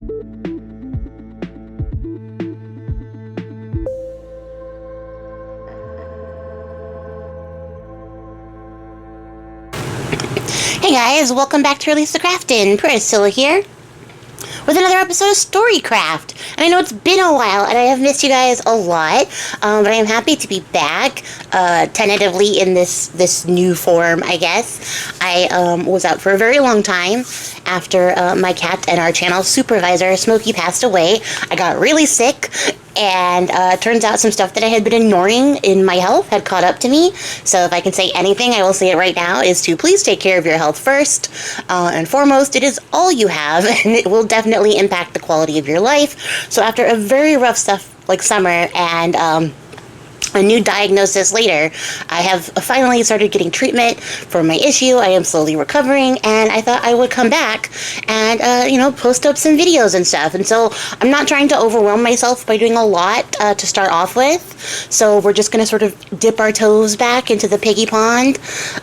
Hey guys, welcome back to Release the Craftin. Priscilla here with another episode of Storycraft. And I know it's been a while and I have missed you guys a lot, but I am happy to be back tentatively in this new form, I guess. I was out for a very long time after my cat and our channel supervisor, Smokey, passed away. I got really sick. And turns out some stuff that I had been ignoring in my health had caught up to me. So if I can say anything, I will say it right now, is to please take care of your health first and foremost. It is all you have, and it will definitely impact the quality of your life. So after a very rough stuff like summer and a new diagnosis later, I have finally started getting treatment for my issue. I am slowly recovering, and I thought I would come back and, post up some videos and stuff. And so I'm not trying to overwhelm myself by doing a lot to start off with. So we're just going to sort of dip our toes back into the piggy pond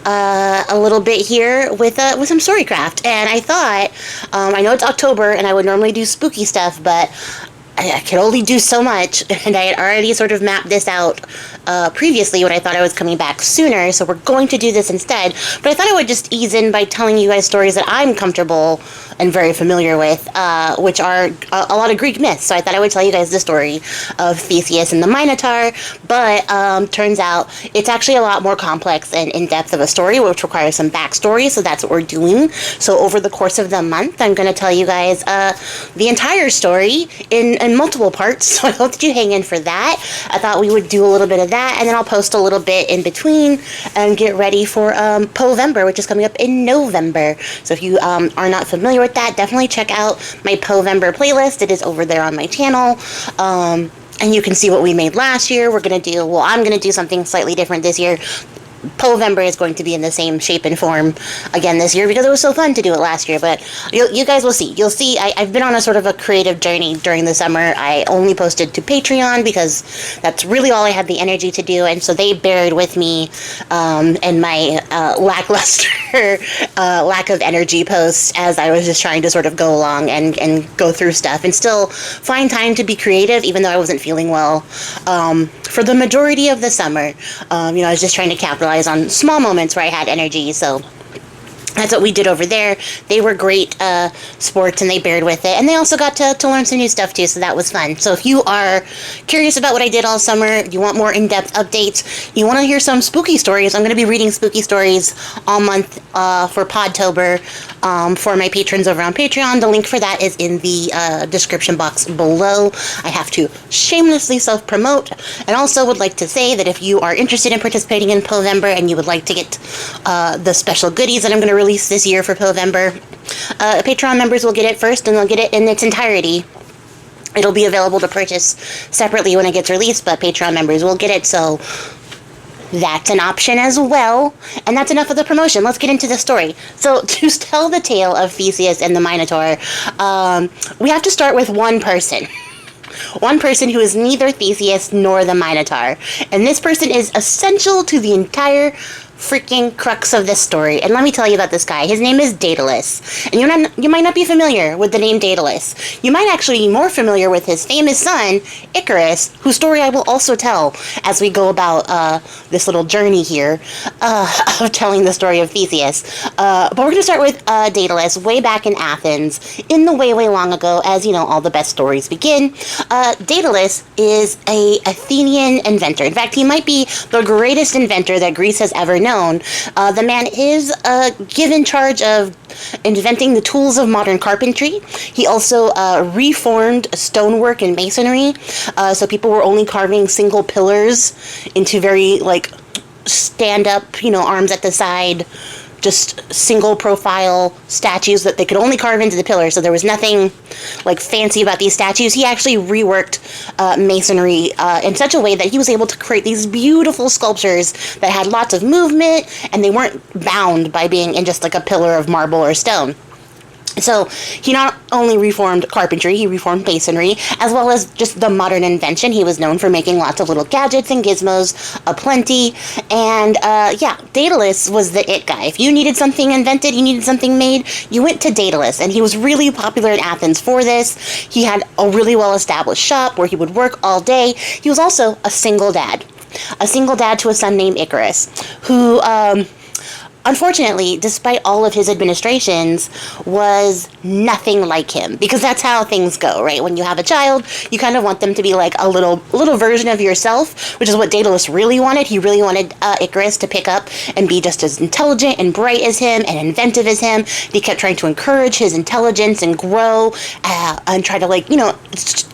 a little bit here with some Storycraft. And I thought, I know it's October and I would normally do spooky stuff, but I could only do so much, and I had already sort of mapped this out previously when I thought I was coming back sooner, so we're going to do this instead. But I thought I would just ease in by telling you guys stories that I'm comfortable and very familiar with, which are a lot of Greek myths. So I thought I would tell you guys the story of Theseus and the Minotaur, but turns out it's actually a lot more complex and in-depth of a story, which requires some backstory, so that's what we're doing. So over the course of the month, I'm going to tell you guys the entire story in multiple parts, so I hope that you hang in for that. I thought we would do a little bit of that, and then I'll post a little bit in between and get ready for Povember, which is coming up in November. So if you are not familiar with that, definitely check out my Povember playlist. It is over there on my channel. And you can see what we made last year. I'm going to do something slightly different this year. Povember is going to be in the same shape and form again this year because it was so fun to do it last year, but you guys will see. You'll see I've been on a sort of a creative journey during the summer. I only posted to Patreon because that's really all I had the energy to do, and so they bared with me and my lackluster lack of energy posts as I was just trying to sort of go along and go through stuff and still find time to be creative even though I wasn't feeling well for the majority of the summer. I was just trying to capitalize on small moments where I had energy, so that's what we did over there. They were great sports, and they bared with it. And they also got to learn some new stuff, too, so that was fun. So if you are curious about what I did all summer, you want more in-depth updates, you want to hear some spooky stories, I'm going to be reading spooky stories all month for Podtober for my patrons over on Patreon. The link for that is in the description box below. I have to shamelessly self-promote, and also would like to say that if you are interested in participating in Povember and you would like to get the special goodies that I'm going to release this year for Povember, Patreon members will get it first, and they'll get it in its entirety. It'll be available to purchase separately when it gets released, but Patreon members will get it, so that's an option as well. And that's enough of the promotion. Let's get into the story. So to tell the tale of Theseus and the Minotaur, we have to start with one person. One person who is neither Theseus nor the Minotaur. And this person is essential to the entire freaking crux of this story. And let me tell you about this guy. His name is Daedalus. And you might not be familiar with the name Daedalus. You might actually be more familiar with his famous son, Icarus, whose story I will also tell as we go about this little journey here of telling the story of Theseus. But we're going to start with Daedalus way back in Athens in the way long ago, as, all the best stories begin. Daedalus is a Athenian inventor. In fact, he might be the greatest inventor that Greece has ever known. The man is given charge of inventing the tools of modern carpentry. He also reformed stonework and masonry, so people were only carving single pillars into very, stand-up, arms at the side, just single profile statues that they could only carve into the pillar. So there was nothing fancy about these statues. He actually reworked masonry in such a way that he was able to create these beautiful sculptures that had lots of movement, and they weren't bound by being in just a pillar of marble or stone. So he not only reformed carpentry, he reformed masonry, as well as just the modern invention. He was known for making lots of little gadgets and gizmos aplenty. And yeah, Daedalus was the it guy. If you needed something invented, you needed something made, you went to Daedalus. And he was really popular in Athens for this. He had a really well-established shop where he would work all day. He was also a single dad. A single dad to a son named Icarus, who... unfortunately, despite all of his administrations, was nothing like him. Because that's how things go, right? When you have a child, you kind of want them to be like a little version of yourself, which is what Daedalus really wanted. He really wanted Icarus to pick up and be just as intelligent and bright as him and inventive as him. He kept trying to encourage his intelligence and grow and try to, like, you know,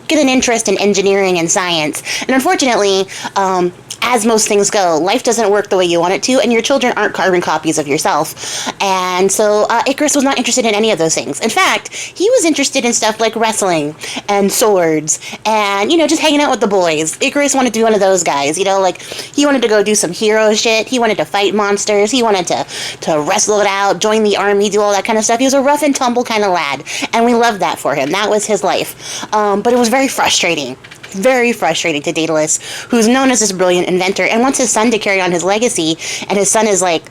get an interest in engineering and science. And unfortunately, as most things go, life doesn't work the way you want it to, and your children aren't carbon copies of yourself. And so Icarus was not interested in any of those things. In fact, he was interested in stuff like wrestling and swords and, you know, just hanging out with the boys. Icarus wanted to be one of those guys, you know, like, he wanted to go do some hero shit. He wanted to fight monsters. He wanted to wrestle it out, join the army, do all that kind of stuff. He was a rough and tumble kind of lad, and we loved that for him. That was his life. But it was very frustrating to Daedalus, who's known as this brilliant inventor and wants his son to carry on his legacy. And his son is like,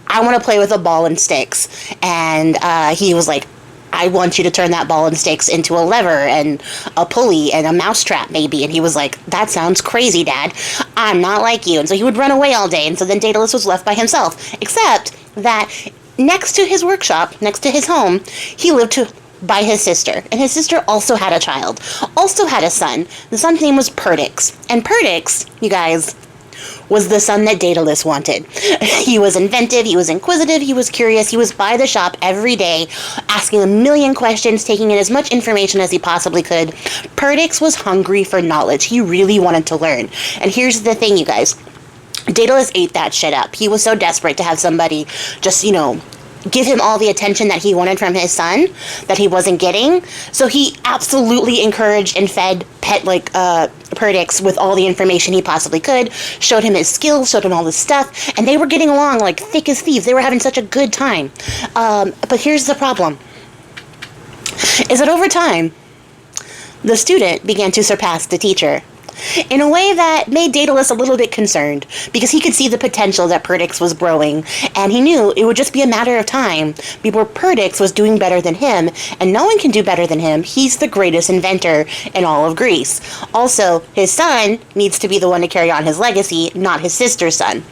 I want to play with a ball and sticks. And he was like, I want you to turn that ball and sticks into a lever and a pulley and a mousetrap maybe. And he was like, that sounds crazy, Dad. I'm not like you. And so he would run away all day. And so then Daedalus was left by himself, except that next to his workshop, next to his home, he lived by his sister. And his sister also had a child, also had a son. The son's name was Perdix. And Perdix, you guys, was the son that Daedalus wanted. He was inventive, he was inquisitive, he was curious, he was by the shop every day, asking a million questions, taking in as much information as he possibly could. Perdix was hungry for knowledge. He really wanted to learn. And here's the thing, you guys. Daedalus ate that shit up. He was so desperate to have somebody just, you know, give him all the attention that he wanted from his son that he wasn't getting. So he absolutely encouraged and fed Perdix with all the information he possibly could, showed him his skills, showed him all this stuff, and they were getting along like thick as thieves. They were having such a good time. But here's the problem, is that over time, the student began to surpass the teacher in a way that made Daedalus a little bit concerned, because he could see the potential that Perdix was growing, and he knew it would just be a matter of time before Perdix was doing better than him, and no one can do better than him. He's the greatest inventor in all of Greece. Also, his son needs to be the one to carry on his legacy, not his sister's son.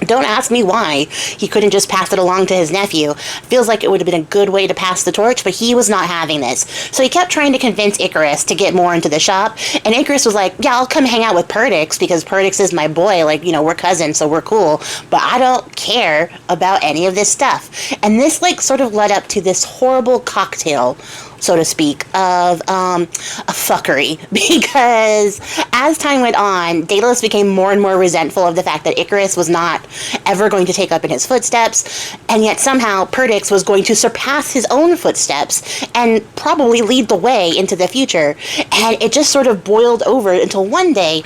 Don't ask me why he couldn't just pass it along to his nephew. Feels like it would have been a good way to pass the torch, but he was not having this. So he kept trying to convince Icarus to get more into the shop, and Icarus was like, yeah, I'll come hang out with Perdix because Perdix is my boy, like, you know, we're cousins, so we're cool, but I don't care about any of this stuff. And this, like, sort of led up to this horrible cocktail, so to speak, of a fuckery, because as time went on, Daedalus became more and more resentful of the fact that Icarus was not ever going to take up in his footsteps, and yet somehow Perdix was going to surpass his own footsteps and probably lead the way into the future. And it just sort of boiled over until one day,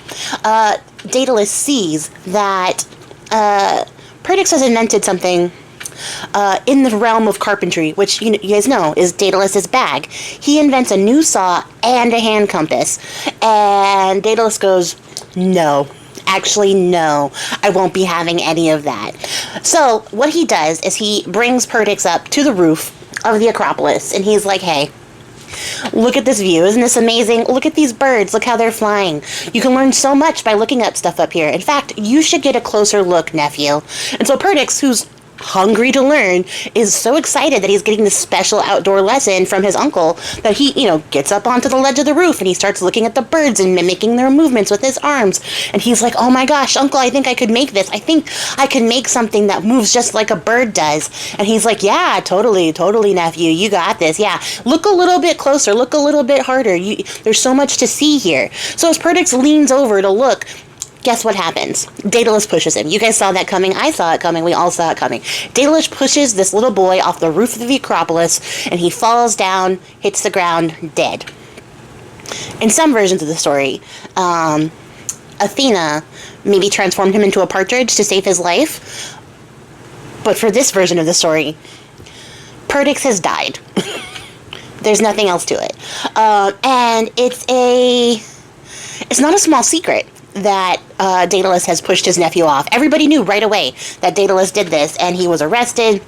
Daedalus sees that Perdix has invented something in the realm of carpentry, which you guys know is Daedalus's bag. He invents a new saw and a hand compass, and Daedalus goes, no. Actually, no, I won't be having any of that. So what he does is he brings Perdix up to the roof of the Acropolis, and he's like, hey, look at this view. Isn't this amazing? Look at these birds. Look how they're flying. You can learn so much by looking at stuff up here. In fact, you should get a closer look, nephew. And so Perdix, who's hungry to learn, is so excited that he's getting this special outdoor lesson from his uncle that he, gets up onto the ledge of the roof and he starts looking at the birds and mimicking their movements with his arms. And he's like, oh my gosh, uncle, I think I could make this. I think I can make something that moves just like a bird does. And he's like, yeah, totally, nephew, you got this. Yeah, look a little bit closer, look a little bit harder. There's so much to see here. So as Perdix leans over to look, guess what happens? Daedalus pushes him. You guys saw that coming. I saw it coming. We all saw it coming. Daedalus pushes this little boy off the roof of the Acropolis, and he falls down, hits the ground, dead. In some versions of the story, Athena maybe transformed him into a partridge to save his life. But for this version of the story, Perdix has died. There's nothing else to it. And it's not a small secret that Daedalus has pushed his nephew off. Everybody knew right away that Daedalus did this, and he was arrested.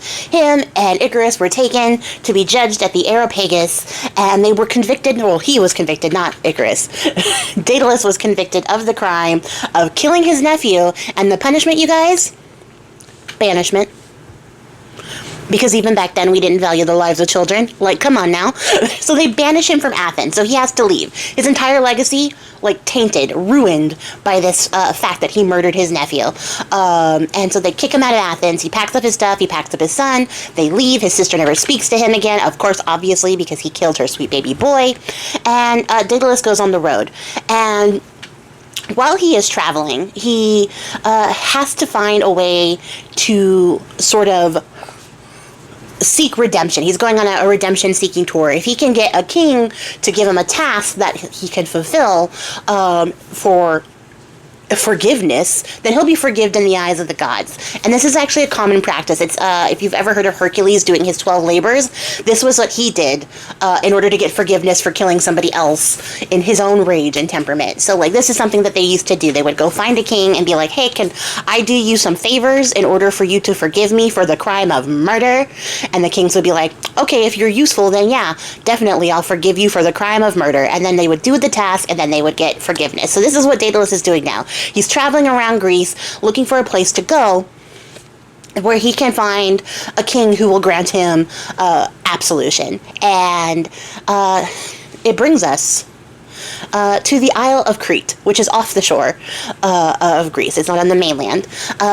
Him and Icarus were taken to be judged at the Areopagus, and they were convicted. Well, he was convicted, not Icarus. Daedalus was convicted of the crime of killing his nephew, and the punishment, you guys? Banishment. Because even back then, we didn't value the lives of children. Like, come on now. So they banish him from Athens, so he has to leave. His entire legacy, like, tainted, ruined by this fact that he murdered his nephew. And so they kick him out of Athens. He packs up his stuff. He packs up his son. They leave. His sister never speaks to him again, of course, obviously, because he killed her sweet baby boy. And Daedalus goes on the road. And while he is traveling, he has to find a way to sort of seek redemption. He's going on a redemption seeking tour. If he can get a king to give him a task that he can fulfill for forgiveness, then he'll be forgiven in the eyes of the gods. And this is actually a common practice. It's if you've ever heard of Hercules doing his 12 labors, this was what he did in order to get forgiveness for killing somebody else in his own rage and temperament. So like this is something that they used to do. They would go find a king and be like, hey, can I do you some favors in order for you to forgive me for the crime of murder? And the kings would be like, okay, if you're useful, then yeah, definitely I'll forgive you for the crime of murder. And then they would do the task and then they would get forgiveness. So this is what Daedalus is doing now. He's traveling around Greece looking for a place to go where he can find a king who will grant him absolution. And it brings us to the Isle of Crete, which is off the shore of Greece. It's not on the mainland.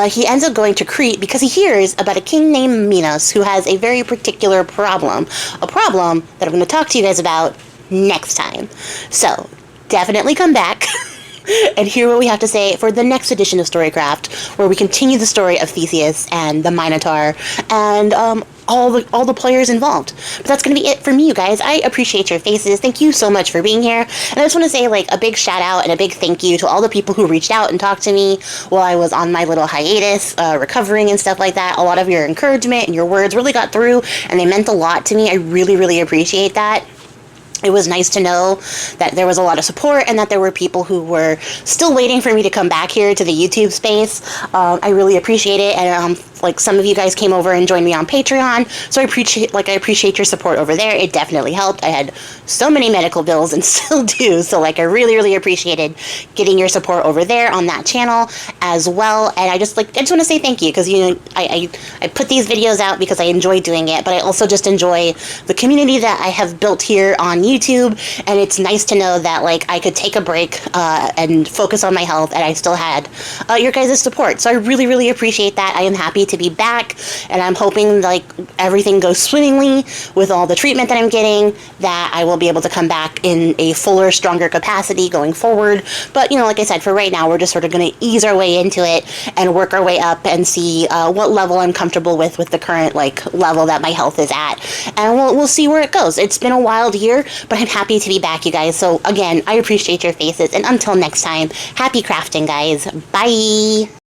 He ends up going to Crete because he hears about a king named Minos who has a very particular problem. A problem that I'm going to talk to you guys about next time. So, definitely come back and hear what we have to say for the next edition of Storycraft, where we continue the story of Theseus and the Minotaur and all the players involved. But that's going to be it for me, you guys. I appreciate your faces. Thank you so much for being here. And I just want to say like a big shout out and a big thank you to all the people who reached out and talked to me while I was on my little hiatus, recovering and stuff like that. A lot of your encouragement and your words really got through, and they meant a lot to me. I really, really appreciate that. It was nice to know that there was a lot of support and that there were people who were still waiting for me to come back here to the YouTube space. I really appreciate it. And like some of you guys came over and joined me on Patreon. So I appreciate your support over there. It definitely helped. I had so many medical bills and still do. So like I really, really appreciated getting your support over there on that channel as well. And I just want to say thank you because, you know, I put these videos out because I enjoy doing it, but I also just enjoy the community that I have built here on YouTube, and it's nice to know that like I could take a break and focus on my health, and I still had your guys' support. So I really, really appreciate that. I am happy to be back, and I'm hoping like everything goes swimmingly with all the treatment that I'm getting, that I will be able to come back in a fuller, stronger capacity going forward. But you know, like I said, for right now, we're just sort of going to ease our way into it and work our way up and see what level I'm comfortable with the current like level that my health is at, and we'll see where it goes. It's been a wild year, but I'm happy to be back, you guys. So again, I appreciate your faces, and until next time, happy crafting, guys. Bye!